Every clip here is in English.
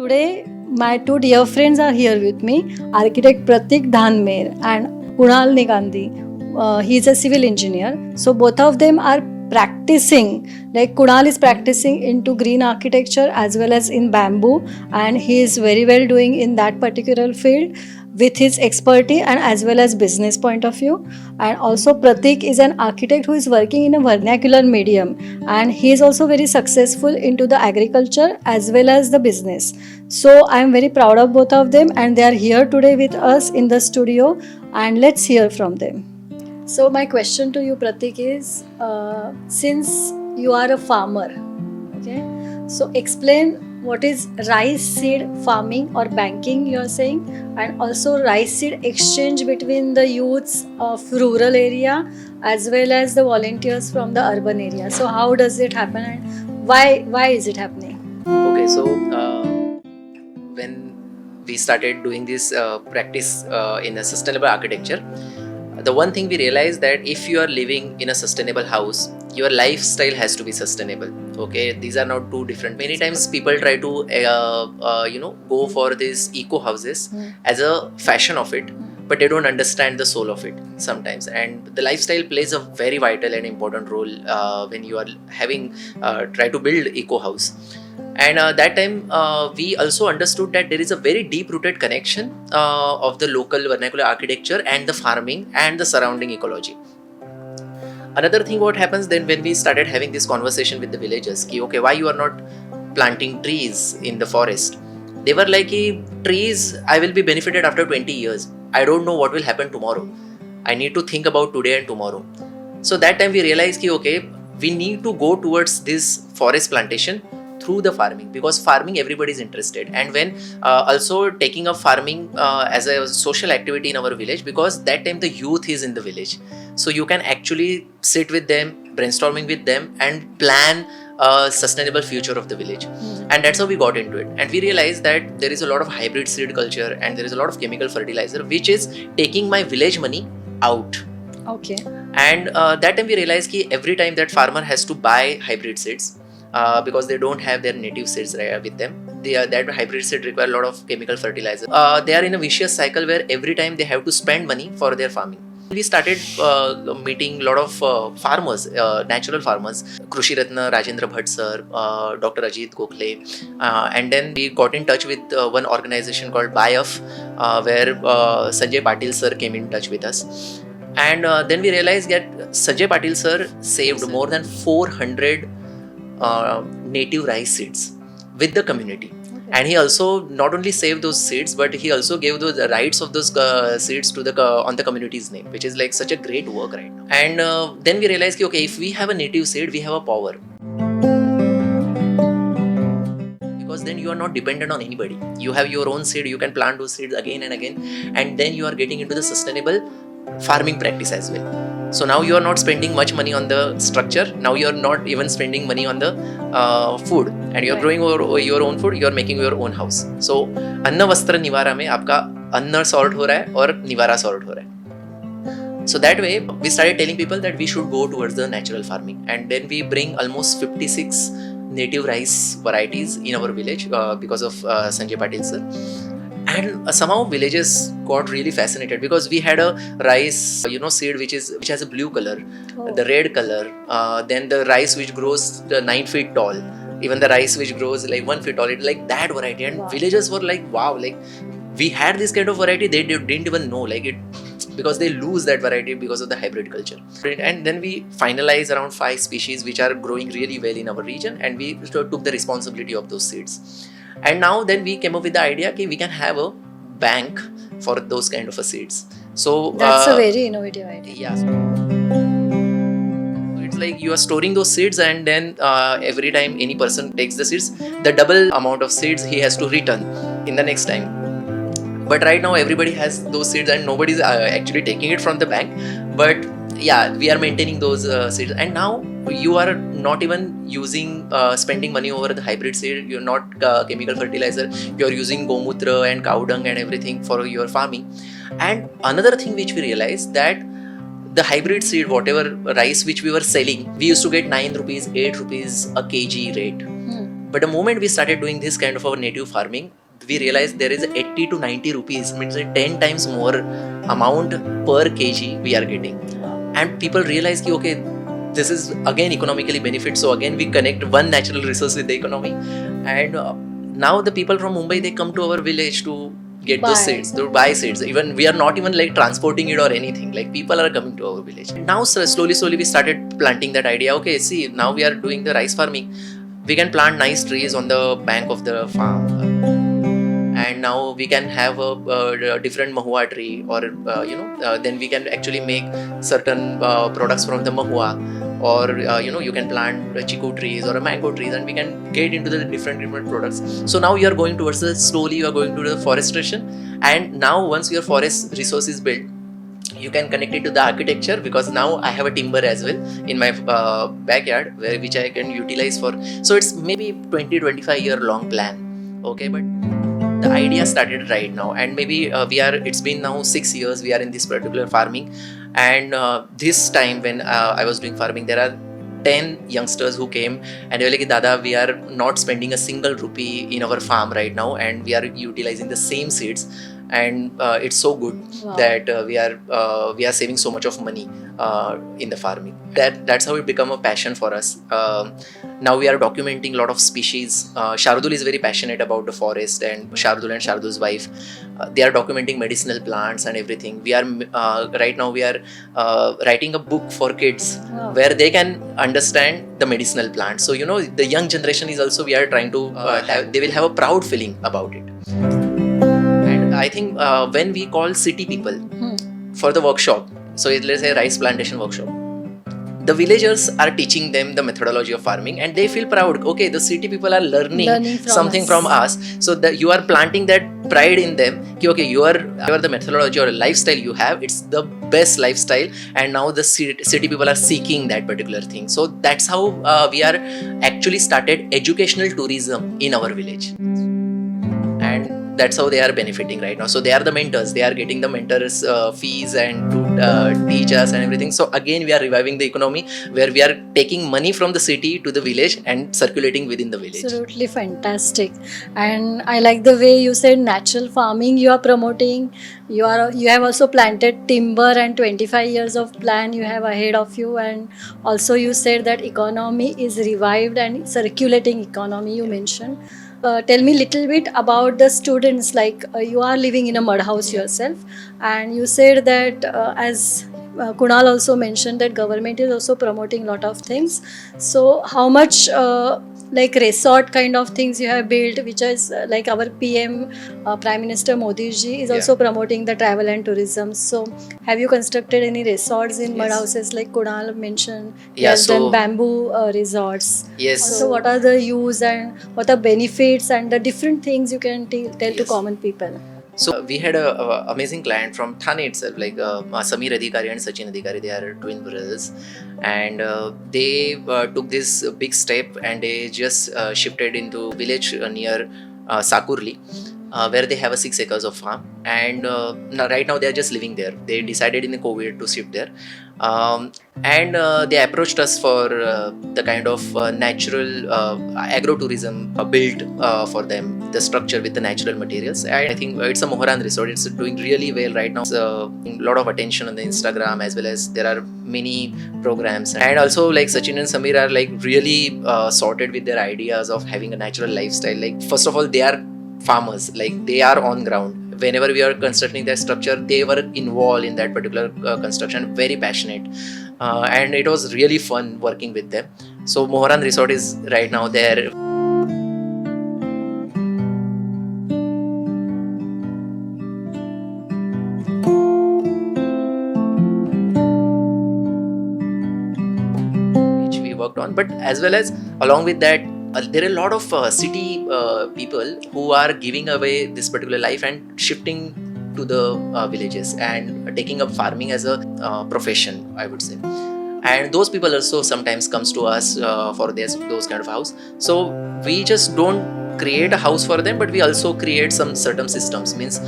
Today, my two dear friends are here with me, architect Pratik Dhanmer and Krunal Negandhi. He is a civil engineer. So both of them are practicing, like Krunal is practicing into green architecture as well as in bamboo, and he is very well doing in that particular field with his expertise and as well as business point of view. And also Pratik is an architect who is working in a vernacular medium, and he is also very successful into the agriculture as well as the business. So I am very proud of both of them, and they are here today with us in the studio, and let's hear from them. So my question to you, Pratik, is since you are a farmer, okay, so explain what is rice seed farming or banking you are saying, and also rice seed exchange between the youths of rural area as well as the volunteers from the urban area. So how does it happen, and why is it happening? Okay, so when we started doing this practice in a sustainable architecture, the one thing we realized that if you are living in a sustainable house, your lifestyle has to be sustainable. Okay, these are not two different. Many times people try to go for these eco houses as a fashion of it, but they don't understand the soul of it sometimes. And the lifestyle plays a very vital and important role when you are having try to build eco house. And that time we also understood that there is a very deep rooted connection of the local vernacular architecture and the farming and the surrounding ecology. Another thing what happens then when we started having this conversation with the villagers, ki, okay, why you are not planting trees in the forest? They were like, trees, I will be benefited after 20 years. I don't know what will happen tomorrow. I need to think about today and tomorrow. So that time we realized ki, okay, we need to go towards this forest plantation through the farming, because farming everybody is interested. And when also taking up farming as a social activity in our village, because that time the youth is in the village, so you can actually sit with them, brainstorming with them, and plan a sustainable future of the village. And that's how we got into it. And we realized that there is a lot of hybrid seed culture and there is a lot of chemical fertilizer which is taking my village money out. Okay. And that time we realized that every time that farmer has to buy hybrid seeds, because they don't have their native seeds with them, that hybrid seed require a lot of chemical fertilizer. They are in a vicious cycle where every time they have to spend money for their farming. We started meeting a lot of farmers, natural farmers, Krushi Ratna Rajendra Bhatt sir, Dr. Ajit Gokhale, and then we got in touch with one organization called BIF, where Sanjay Patil sir came in touch with us. And then we realized that Sanjay Patil sir saved more than 400 native rice seeds with the community. Okay. And he also not only saved those seeds, but he also gave those rights of those seeds to the on the community's name, which is like such a great work right now. And then we realized, okay, if we have a native seed, we have a power, because then you are not dependent on anybody. You have your own seed, you can plant those seeds again and again, and then you are getting into the sustainable farming practice as well. So now you are not spending much money on the structure. Now you are not even spending money on the food, and you are growing your own food. You are making your own house. So अन्न वस्त्र निवारा में आपका अन्न sort हो रहा है और निवारा सॉर्ट हो रहा है. So that way we started telling people that we should go towards the natural farming, and then we bring almost 56 native rice varieties in our village because of Sanjay Patil sir. And somehow villages got really fascinated, because we had a rice, seed which has a blue color, the red color, then the rice which grows 9 feet tall, even the rice which grows like 1 feet tall, it like that variety. And villagers were like, wow, like we had this kind of variety. They didn't even know like it, because they lose that variety because of the hybrid culture. And then we finalized around 5 species which are growing really well in our region, and we took the responsibility of those seeds. And now then we came up with the idea that we can have a bank for those kind of seeds. So that's a very innovative idea. Yeah. It's like you are storing those seeds, and then every time any person takes the seeds, the double amount of seeds he has to return in the next time. But right now everybody has those seeds and nobody is actually taking it from the bank. But yeah, we are maintaining those seeds, and now you are not even using spending money over the hybrid seed. You're not chemical fertilizer. You're using gomutra and cow dung and everything for your farming. And another thing which we realized, that the hybrid seed, whatever rice which we were selling, we used to get 9 rupees, 8 rupees a kg rate. But the moment we started doing this kind of our native farming, we realized there is 80 to 90 rupees, means 10 times more amount per kg we are getting. And people realize ki, okay, this is again economically benefit. So again we connect one natural resource with the economy. And now the people from Mumbai, they come to our village to get those seeds, to buy seeds. Even we are not even like transporting it or anything, like people are coming to our village. Now slowly we started planting that idea. Okay, see, now we are doing the rice farming, we can plant nice trees on the bank of the farm, and now we can have a different mahua tree, or then we can actually make certain products from the mahua, or you can plant chiku trees or a mango trees, and we can get into the different products. So now you are going towards the, slowly you are going to the forestation. And now once your forest resource is built, you can connect it to the architecture, because now I have a timber as well in my backyard, which I can utilize for. So it's maybe 20-25 year long plan. Okay, but the idea started right now, and maybe it's been now 6 years we are in this particular farming. And this time when I was doing farming, there are 10 youngsters who came and they were like, Dada, we are not spending a single rupee in our farm right now, and we are utilizing the same seeds, and it's so good. Wow. That we are saving so much of money in the farming. That's how it become a passion for us. Now we are documenting a lot of species. Shardul is very passionate about the forest, and Shardul and Shardul's wife, they are documenting medicinal plants and everything. We are right now we are writing a book for kids. Wow. Where they can understand the medicinal plants. So the young generation is also, we are trying to they will have a proud feeling about it. And I think when we call city people for the workshop, so let's say rice plantation workshop, the villagers are teaching them the methodology of farming, and they feel proud. Okay, the city people are learning something from us. So that you are planting that pride in them. Okay, you are the methodology or lifestyle you have, it's the best lifestyle, and now the city people are seeking that particular thing. So that's how we are actually started educational tourism in our village. And that's how they are benefiting right now. So they are the mentors, they are getting the mentors fees and to teach us and everything. So again we are reviving the economy, where we are taking money from the city to the village and circulating within the village. Absolutely fantastic. And I like the way you said natural farming you are promoting. You have also planted timber, and 25 years of plan you have ahead of you. And also you said that economy is revived and circulating economy you mentioned. Tell me a little bit about the students, like you are living in a mud house yourself, and you said that as Kunal also mentioned that government is also promoting a lot of things. So how much like resort kind of things you have built, which is like our PM Prime Minister Modi ji is also promoting the travel and tourism. So have you constructed any resorts in mud houses, like Kunal mentioned? He has done bamboo resorts. Yes. So what are the use and what are benefits and the different things you can tell to common people? So we had a amazing client from Thane itself, like Samir Adhikari and Sachin Adhikari. They are twin brothers, and they took this big step, and they just shifted into village near Sakurli, where they have a 6 acres of farm. And right now they are just living there. They decided in the COVID to shift there, and they approached us for the kind of natural agro-tourism built for them, the structure with the natural materials. And I think it's a Moharan resort. It's doing really well right now. It's a lot of attention on the Instagram, as well as there are many programs. And also like Sachin and Samir are like really sorted with their ideas of having a natural lifestyle. Like first of all, they are farmers, like they are on ground. Whenever we are constructing that structure, they were involved in that particular construction, very passionate, and it was really fun working with them. So Moharan Resort is right now there. Which we worked on, but as well as along with that, there are a lot of city people who are giving away this particular life and shifting to the villages and taking up farming as a profession, I would say. And those people also sometimes comes to us for those kind of house. So we just don't create a house for them, but we also create some certain systems. Means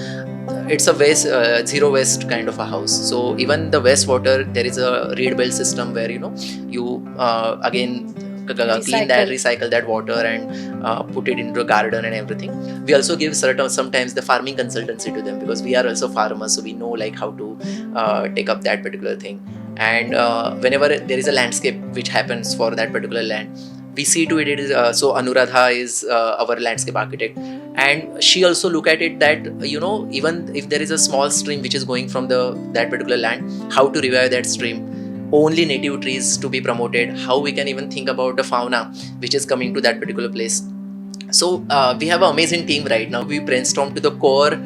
it's a zero waste kind of a house. So even the wastewater, there is a reed belt system where you again clean that, recycle that water, and put it into a garden and everything. We also give sometimes the farming consultancy to them, because we are also farmers, so we know like how to take up that particular thing. And whenever there is a landscape which happens for that particular land, we see to it is so Anuradha is our landscape architect, and she also look at it that even if there is a small stream which is going from that particular land, how to revive that stream, only native trees to be promoted, how we can even think about the fauna which is coming to that particular place. So we have an amazing team right now. We brainstorm to the core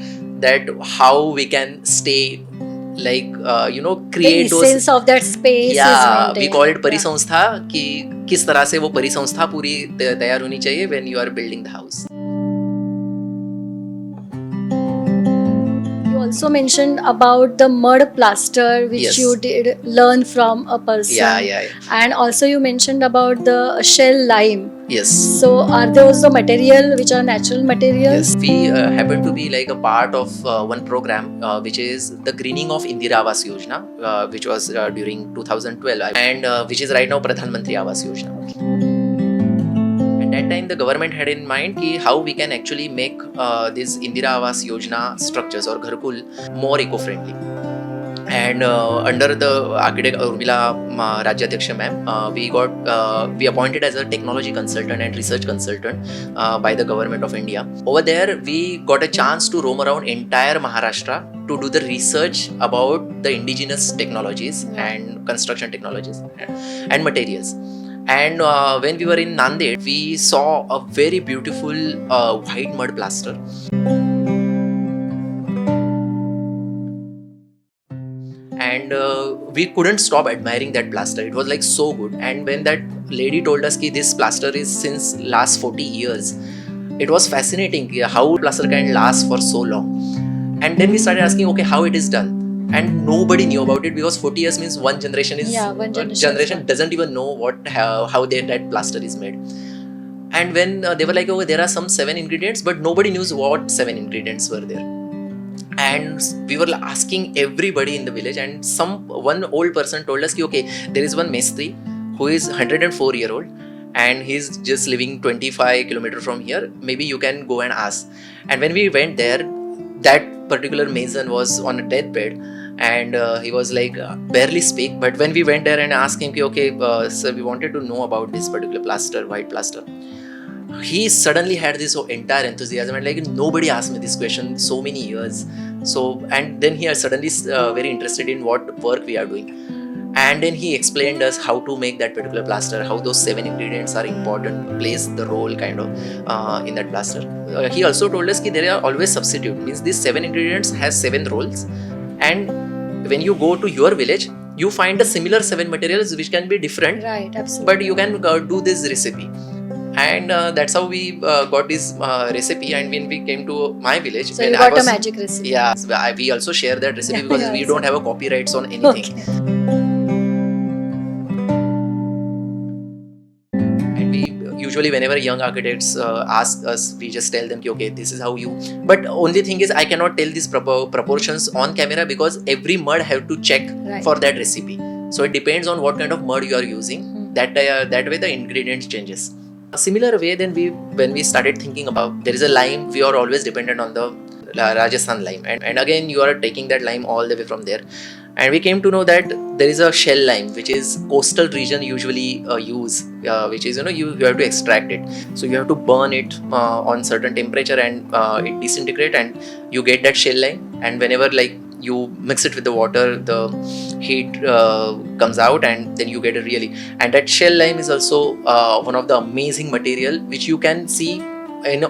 that how we can stay like create the essence of that space is maintained. We call it परिसंस्था, कि किस तरह से वो परिसंस्था पूरी तैयार होनी चाहिए when you are building the house. You also mentioned about the mud plaster which Yes. you did learn from a person. Yeah. And also you mentioned about the shell lime. Yes. So are those the material which are natural materials? Yes, we happen to be like a part of one program which is the greening of Indira Awas Yojana, which was during 2012, and which is right now Pradhan Mantri Awas Yojana. And that time the government had in mind ki how we can actually make this Indira Awas Yojana structures or Gharkul more eco-friendly. And under the architect Urmila Rajyadeksha ma'am, we appointed as a technology consultant and research consultant by the government of India. Over there, we got a chance to roam around entire Maharashtra to do the research about the indigenous technologies and construction technologies and materials. And when we were in Nanded, we saw a very beautiful white mud plaster. And we couldn't stop admiring that plaster. It was like so good. And when that lady told us that this plaster is since last 40 years, it was fascinating how plaster can last for so long. And then we started asking, okay, how it is done. And nobody knew about it, because 40 years means one generation doesn't even know how that plaster is made. And when they were like, oh, there are some 7 ingredients, but nobody knew what 7 ingredients were there. And we were asking everybody in the village, and one old person told us, okay, there is one Mestri who is 104-year-old, and he's just living 25 kilometers from here. Maybe you can go and ask. And when we went there, that particular mason was on a deathbed, and he was like barely speak. But when we went there and asked him, okay, sir, we wanted to know about this particular plaster, white plaster, he suddenly had this entire enthusiasm, and like nobody asked me this question so many years. So, and then he is suddenly very interested in what work we are doing. And then he explained us how to make that particular plaster, how those 7 ingredients are important, plays the role kind of in that plaster. He also told us that there are always substitute, means these 7 ingredients has 7 roles, and when you go to your village, you find a similar 7 materials which can be different, right? Absolutely. But you can do this recipe. And that's how we got this recipe. And when we came to my village, so you got a magic recipe. Yeah, we also share that recipe because we don't have a copyrights on anything. Okay. And we usually, whenever young architects ask us, we just tell them, okay, this is how you. But only thing is, I cannot tell these proportions on camera, because every mud have to check for that recipe. So it depends on what kind of mud you are using. That way the ingredients changes. A similar way, then when we started thinking about, there is a lime, we are always dependent on the Rajasthan lime, and again you are taking that lime all the way from there. And we came to know that there is a shell lime which is coastal region usually use, which is you have to extract it. So you have to burn it on certain temperature, and it disintegrate, and you get that shell lime. And whenever like you mix it with the water, the heat comes out, and then you get it really. And that shell lime is also one of the amazing material which you can see in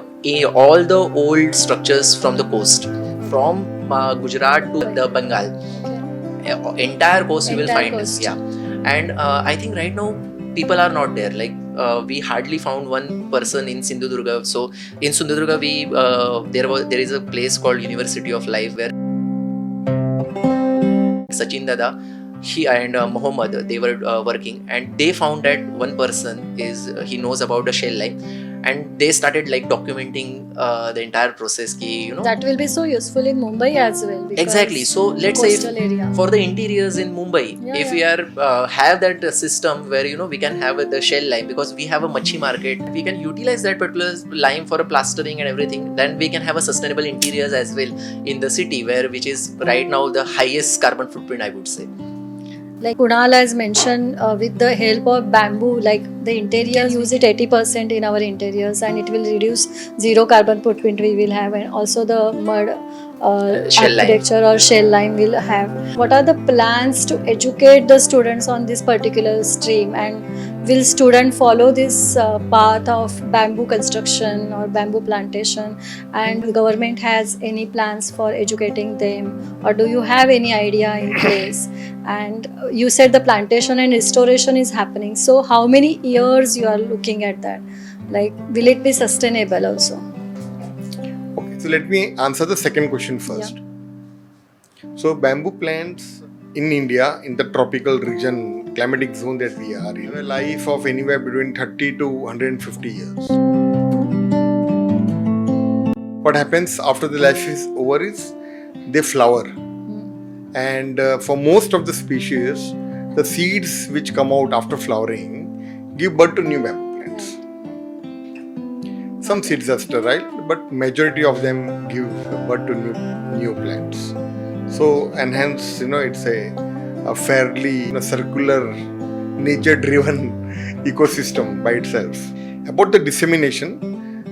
all the old structures from the coast, from Gujarat to the Bengal. Entire coast you will find this. Yeah. And I think right now people are not there. Like we hardly found one person in Sindhudurga. So in Sindhudurga there is a place called University of Life, where Sachin Dada, he and Mohammed, they were working, and they found that one person is he knows about the shell line, and they started like documenting the entire process ki, That will be so useful in Mumbai as well. Because exactly. So let's say coastal area. for the interiors in Mumbai, if we are have that system where we can have the shell lime, because we have a machi market, we can utilize that particular lime for a plastering and everything. Then we can have a sustainable interiors as well in the city, where which is right now the highest carbon footprint, I would say. Like Kunal has mentioned, with the help of bamboo, like the interiors, use it 80% in our interiors, and it will reduce zero carbon footprint we will have, and also the mud Shell lime. architecture or shell line will have. What are the plans to educate the students on this particular stream, and will student follow this path of bamboo construction or bamboo plantation, and the government has any plans for educating them, or do you have any idea in place? And you said the plantation and restoration is happening, so how many years you are looking at that? Like, will it be sustainable also? Okay, so let me answer the second question first. So bamboo plants in India, in the tropical region, climatic zone that we are in, have a life of anywhere between 30 to 150 years. What happens after the life is over is they flower. And for most of the species, the seeds which come out after flowering give birth to new bamboo plants. Some seeds are sterile, but majority of them give birth to new plants. So, and hence, it's a fairly circular, nature-driven ecosystem by itself. About the dissemination,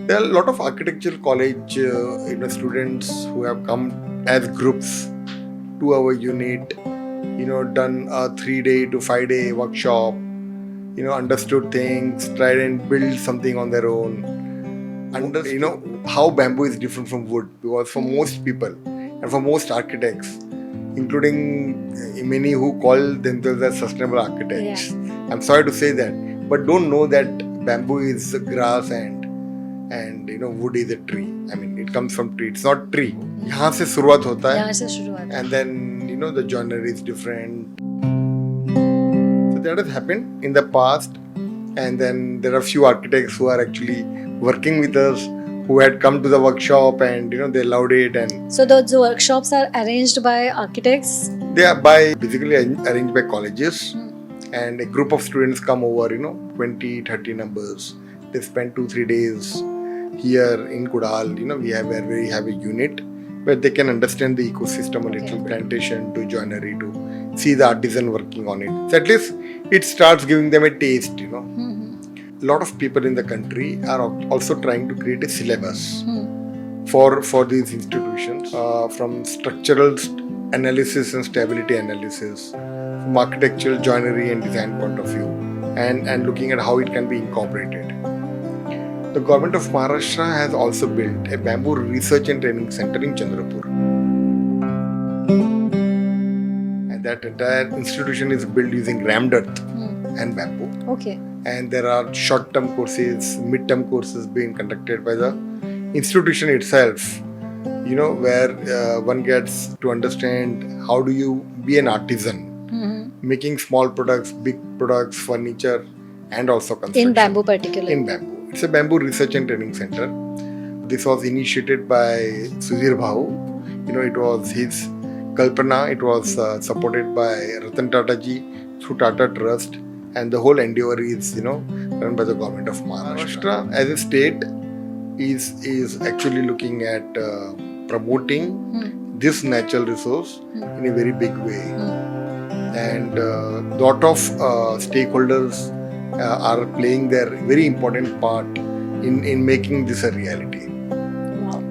there are a lot of architectural college students who have come as groups to our unit, done a 3-day to 5-day workshop, understood things, tried and build something on their own. How bamboo is different from wood, because for most people and for most architects, including many who call themselves as sustainable architects, I'm sorry to say that, but don't know that bamboo is grass and wood is a tree. I mean, it comes from tree. It's not tree. यहाँ से शुरुआत होता है, and then the joinery is different. So that has happened in the past, and then there are few architects who are actually working with us, who had come to the workshop, and they loved it. And so those workshops are arranged by architects? They are basically arranged by colleges, and a group of students come over, 20-30 numbers. They spend 2-3 days here in Kudal. We have a unit where they can understand the ecosystem a little, plantation to joinery to see the artisan working on it. So at least it starts giving them a taste, A lot of people in the country are also trying to create a syllabus for these institutions, from structural analysis and stability analysis, from architectural, joinery and design point of view, and looking at how it can be incorporated. The government of Maharashtra has also built a bamboo research and training center in Chandrapur. And that entire institution is built using rammed earth and bamboo. Okay. And there are short-term courses, mid-term courses being conducted by the institution itself, where one gets to understand how do you be an artisan, making small products, big products, furniture, and also construction. In bamboo particularly? In bamboo. It's a bamboo research and training center. This was initiated by Sudhir Bhau. It was his Kalpana. It was supported by Ratan Tata ji through Tata Trust. And the whole endeavor is, run by the government of Maharashtra. As a state, is actually looking at promoting this natural resource in a very big way. And lot of stakeholders are playing their very important part in making this a reality,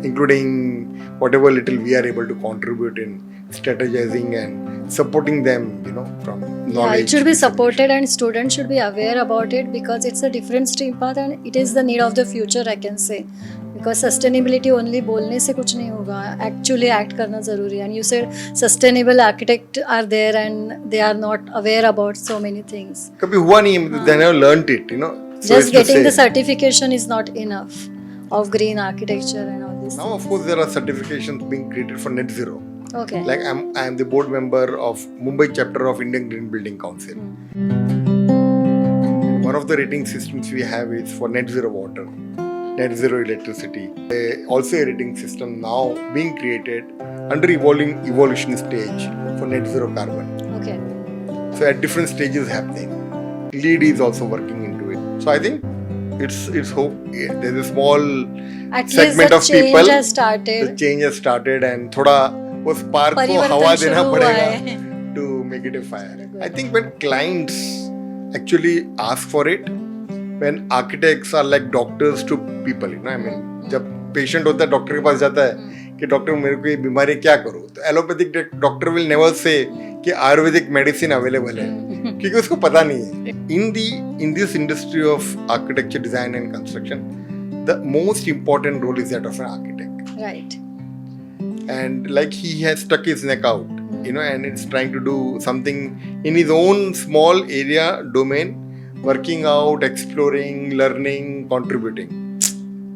including whatever little we are able to contribute in strategizing and supporting them, from knowledge. Yeah, it should be supported, and students should be aware about it, because it's a different stream path and it is the need of the future, I can say. Because sustainability only बोलने से कुछ नहीं होगा, actually act करना जरूरी है. And you said sustainable architects are there and they are not aware about so many things. कभी हुआ नहीं, they never learnt it, So just getting the certification is not enough of green architecture and all this. Now, of course, there are certifications being created for net zero. Okay. Like I am the board member of Mumbai chapter of Indian Green Building Council. One of the rating systems we have is for net zero water, net zero electricity. Also a rating system now being created under evolution stage for net zero carbon. Okay. So at different stages happening. Lead is also working into it. So I think it's hope. There's a small At least segment the of change people. has started. The change has started and थोड़ा वो spark को परिवर्तन हवा देना शुरू हुआ पड़ेगा है. to make it a fire. I think when clients actually ask for it, when architects are like doctors to people, I mean, जब patient होता है डॉक्टर के पास जाता है कि डॉक्टर मेरे को ये बीमारी क्या करूँ, तो allopathic doctor will never say कि आयुर्वेदिक मेडिसिन अवेलेबल है क्योंकि उसको पता नहीं है. In this industry of architecture, design and construction, the most important role is that of an architect. Right. And like he has stuck his neck out, and it's trying to do something in his own small area, domain, working out, exploring, learning, contributing.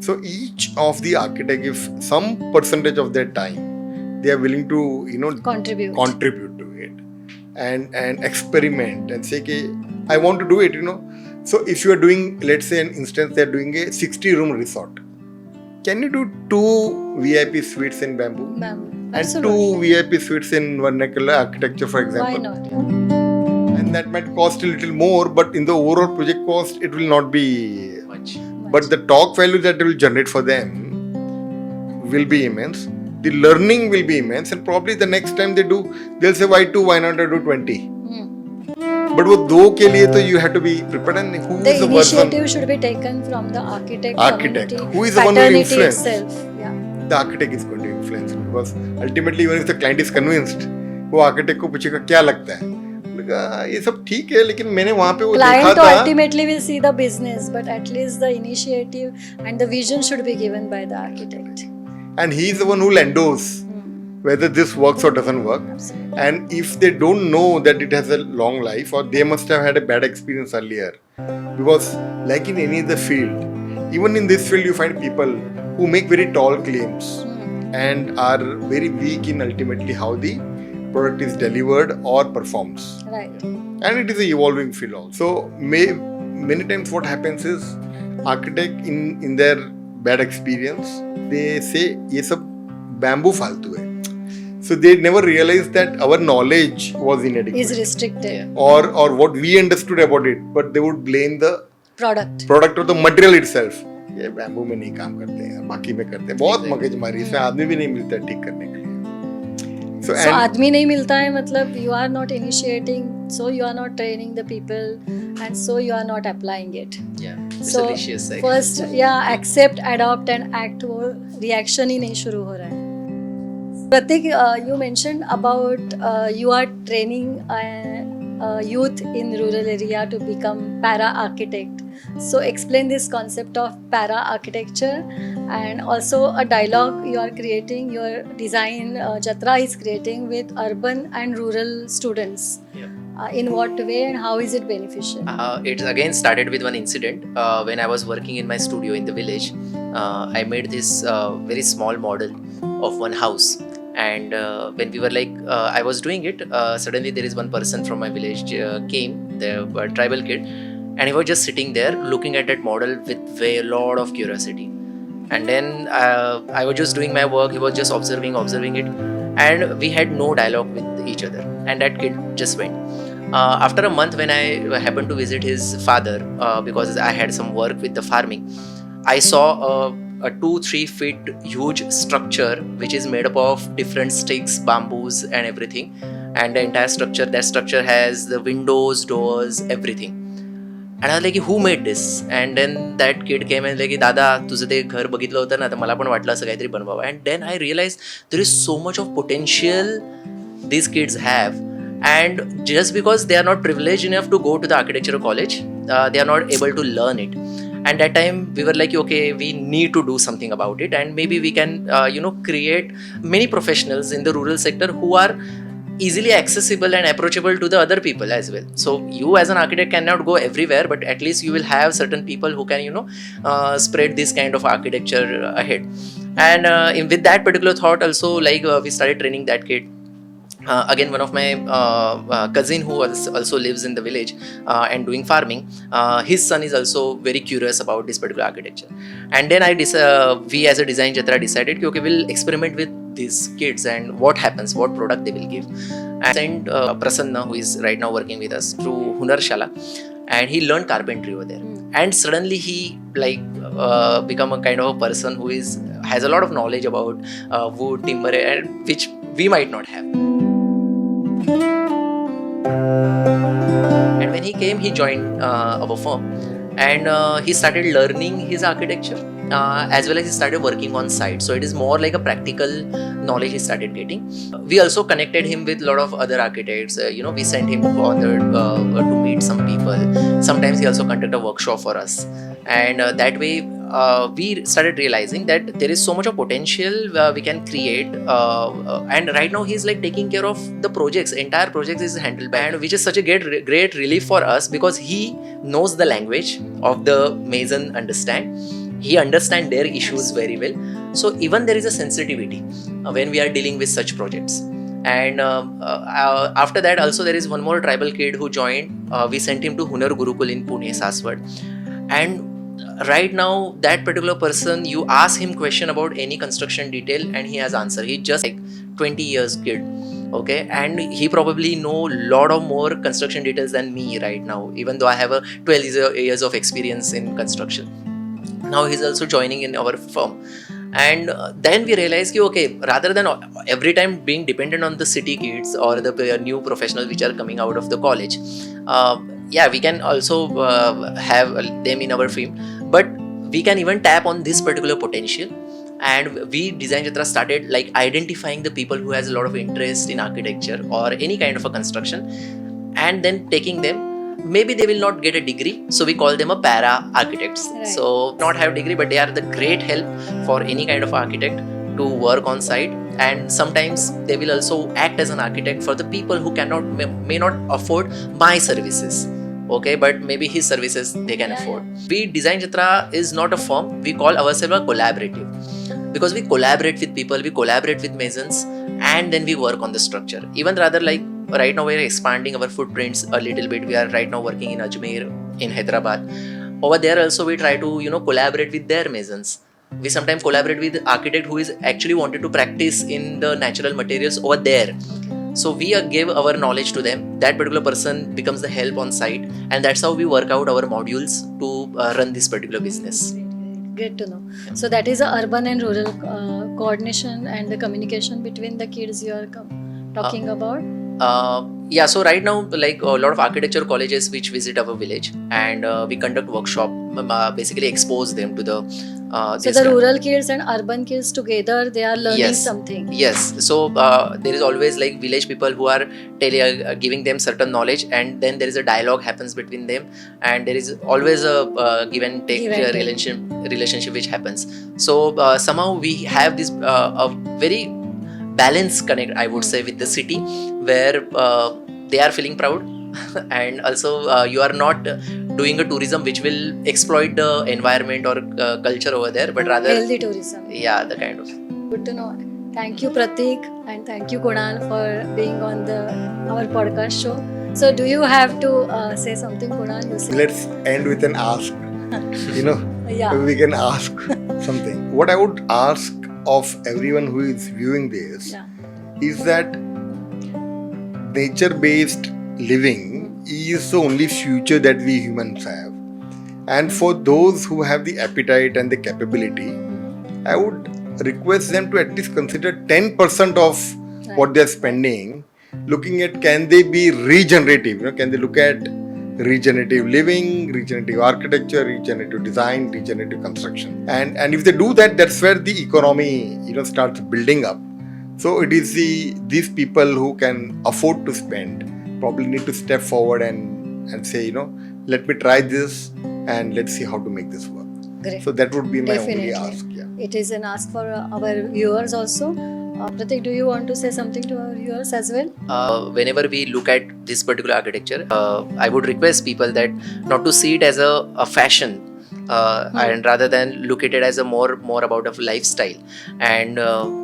So each of the architect, if some percentage of their time they are willing to, contribute to it and experiment and say, okay, I want to do it, So if you are doing, let's say an instance, they are doing a 60-room resort. Can you do 2 VIP suites in bamboo? And Absolutely. 2 VIP suites in vernacular architecture, for example? Why not? And that might cost a little more, but in the overall project cost, it will not be Much. But the talk value that it will generate for them will be immense. The learning will be immense, and probably the next time they do, they'll say, why 2, why not I do 20? But वो 2 के लिए तो you have to be prepared, and who The is the initiative person? should be taken from the architect community. Who is the one who will fraternity influence? itself. Yeah. The architect is going to influence it, because ultimately even if the client is convinced, वो architect को पूछेगा क्या लगता है, बोलेगा ये सब ठीक है लेकिन मैंने वहाँ पे वो देखा Client था. ultimately will see the business, but at least the initiative and the vision should be given by the architect. And he is the one who will endorse whether this works or doesn't work. Absolutely. And if they don't know that it has a long life, or they must have had a bad experience earlier, because like in any other field, even in this field you find people who make very tall claims and are very weak in ultimately how the product is delivered or performs. Right. And it is an evolving field also. So many times what happens is architect in their bad experience, they say ये सब bamboo फालतू है. So they never realized that our knowledge was inadequate. Is restricted. Or what we understood about it, but they would blame the Product. product or the material itself. ये bamboo में नहीं काम करते हैं, बाकी में करते हैं. बहुत मगजमारी, इसमें आदमी भी नहीं मिलता है ठीक करने के लिए. So आदमी नहीं मिलता है मतलब you are not initiating, so you are not training the people, and so you are not applying it. Yeah, it's So a vicious cycle. first, accept, adopt and act. वो reaction ही नहीं शुरू हो रहा है. Pratik, you mentioned about you are training youth in rural area to become para architect. So explain this concept of para architecture, and also a dialogue you are creating, your design Jatra is creating with urban and rural students. Yeah. In what way and how is it beneficial? It again started with one incident. When I was working in my studio in the village, I made this very small model of one house. And when we were I was doing it, suddenly there is one person from my village came, the tribal kid, and he was just sitting there looking at that model with a lot of curiosity. And then I was just doing my work, he was just observing it, and we had no dialogue with each other. And that kid just went. After a month, when I happened to visit his father, because I had some work with the farming, I saw a 2-3 feet huge structure which is made up of different sticks, bamboos and everything, and the entire structure, that structure has the windows, doors, everything. And I was like, who made this? And then that kid came and like, दादा तुझं ते घर बघितलं होतं ना, तर मला पण वाटलं असं काहीतरी बनवावं. And then I realized there is so much of potential these kids have, and just because they are not privileged enough to go to the architecture college, they are not able to learn it. And that time we were like, okay, we need to do something about it, and maybe we can create many professionals in the rural sector who are easily accessible and approachable to the other people as well. So you as an architect cannot go everywhere, but at least you will have certain people who can spread this kind of architecture ahead. And with that particular thought also, we started training that kid. Again, one of my cousin who also lives in the village and doing farming, his son is also very curious about this particular architecture. And then we as a design jatra decided, okay, we'll experiment with these kids and what happens, what product they will give. And sent Prasanna, who is right now working with us, through Hunar Shala, and he learned carpentry over there. And suddenly he become a kind of a person who has a lot of knowledge about wood, timber, and which we might not have. And when he came, he joined our firm, and he started learning his architecture as well as he started working on site. So it is more like a practical knowledge he started getting. We also connected him with a lot of other architects. We sent him to meet some people. Sometimes he also conducted a workshop for us, and that way we started realizing that there is so much of potential we can create. And right now he's taking care of the projects. Entire projects is handled by him, which is such a great relief for us, because he knows the language of the mason he understands their issues very well. So even there is a sensitivity when we are dealing with such projects. And after that also there is one more tribal kid who joined. We sent him to Hunar Gurukul in Pune, Saswad. And right now that particular person, you ask him question about any construction detail and he has answer. He just 20 years kid, okay, and he probably know lot of more construction details than me right now, even though I have a 12 years of experience in construction. Now he's also joining in our firm. And then we realized, okay, rather than every time being dependent on the city kids or the new professionals which are coming out of the college, we can also have them in our firm, but we can even tap on this particular potential. And we Design Jatra started identifying the people who has a lot of interest in architecture or any kind of a construction, and then taking them. Maybe they will not get a degree, so we call them a para architects. Right. So not have degree, but they are the great help for any kind of architect to work on site. And sometimes they will also act as an architect for the people who may not afford my services, okay, but maybe his services they can afford. We Design Jatra is not a firm. We call ourselves a collaborative, because we collaborate with people, we collaborate with masons, and then we work on the structure. Even rather right now we are expanding our footprints a little bit. We are right now working in Ajmer, in Hyderabad. Over there also we try to collaborate with their masons. We sometimes collaborate with architect who is actually wanted to practice in the natural materials over there. So we give our knowledge to them. That particular person becomes the help on site, and that's how we work out our modules to run this particular business. Great to know. So that is a urban and rural coordination and the communication between the kids you are talking about. So right now a lot of architecture colleges which visit our village, and we conduct workshop, basically expose them to the so the rural kids and urban kids together, they are learning something. Yes. So there is always village people who are giving them certain knowledge, and then there is a dialogue happens between them, and there is always a give and take relationship which happens. So somehow we have this a very balanced connect, I would say, with the city, where they are feeling proud and also you are not doing a tourism which will exploit the environment or culture over there, but rather healthy tourism. Yeah, the kind of. Good to know. Thank you, Pratik, and thank you, Krunal, for being on our podcast show. So do you have to say something, Krunal? Let's end with an ask. We can ask something. What I would ask of everyone who is viewing this is that nature-based living is the only future that we humans have. And for those who have the appetite and the capability, I would request them to at least consider 10% of what they're spending, looking at can they be regenerative, can they look at regenerative living, regenerative architecture, regenerative design, regenerative construction. And if they do that, that's where the economy starts building up. So it is these people who can afford to spend probably need to step forward and say, let me try this and let's see how to make this work. Great. So that would be my only ask. It is an ask for our viewers also. Pratik, do you want to say something to our viewers as well? Whenever we look at this particular architecture, I would request people that not to see it as a fashion, and rather than look at it as a more about a lifestyle, and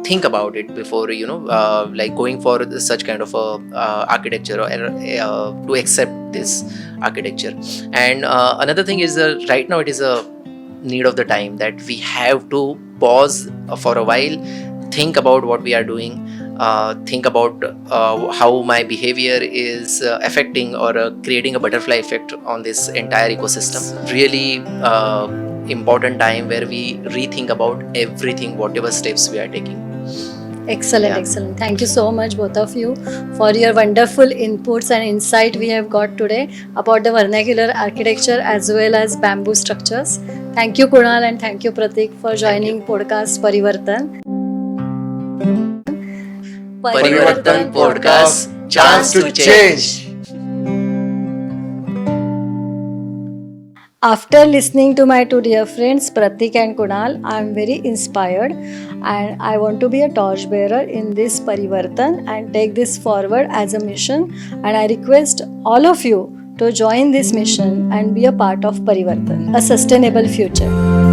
think about it before like going for such kind of a architecture, or to accept this architecture. And another thing is, right now it is a need of the time that we have to pause for a while, think about what we are doing, think about how my behavior is affecting or creating a butterfly effect on this entire ecosystem. Really important time where we rethink about everything, whatever steps we are taking. Excellent, Yeah. excellent. Thank you so much, both of you, for your wonderful inputs and insight we have got today about the vernacular architecture as well as bamboo structures. Thank you, Kunal, and thank you, Pratik, for joining podcast Parivartan. Parivartan podcast, chance to change. After listening to my two dear friends, Pratik and Kunal, I am very inspired and I want to be a torchbearer in this Parivartan and take this forward as a mission. And I request all of you to join this mission and be a part of Parivartan, a sustainable future.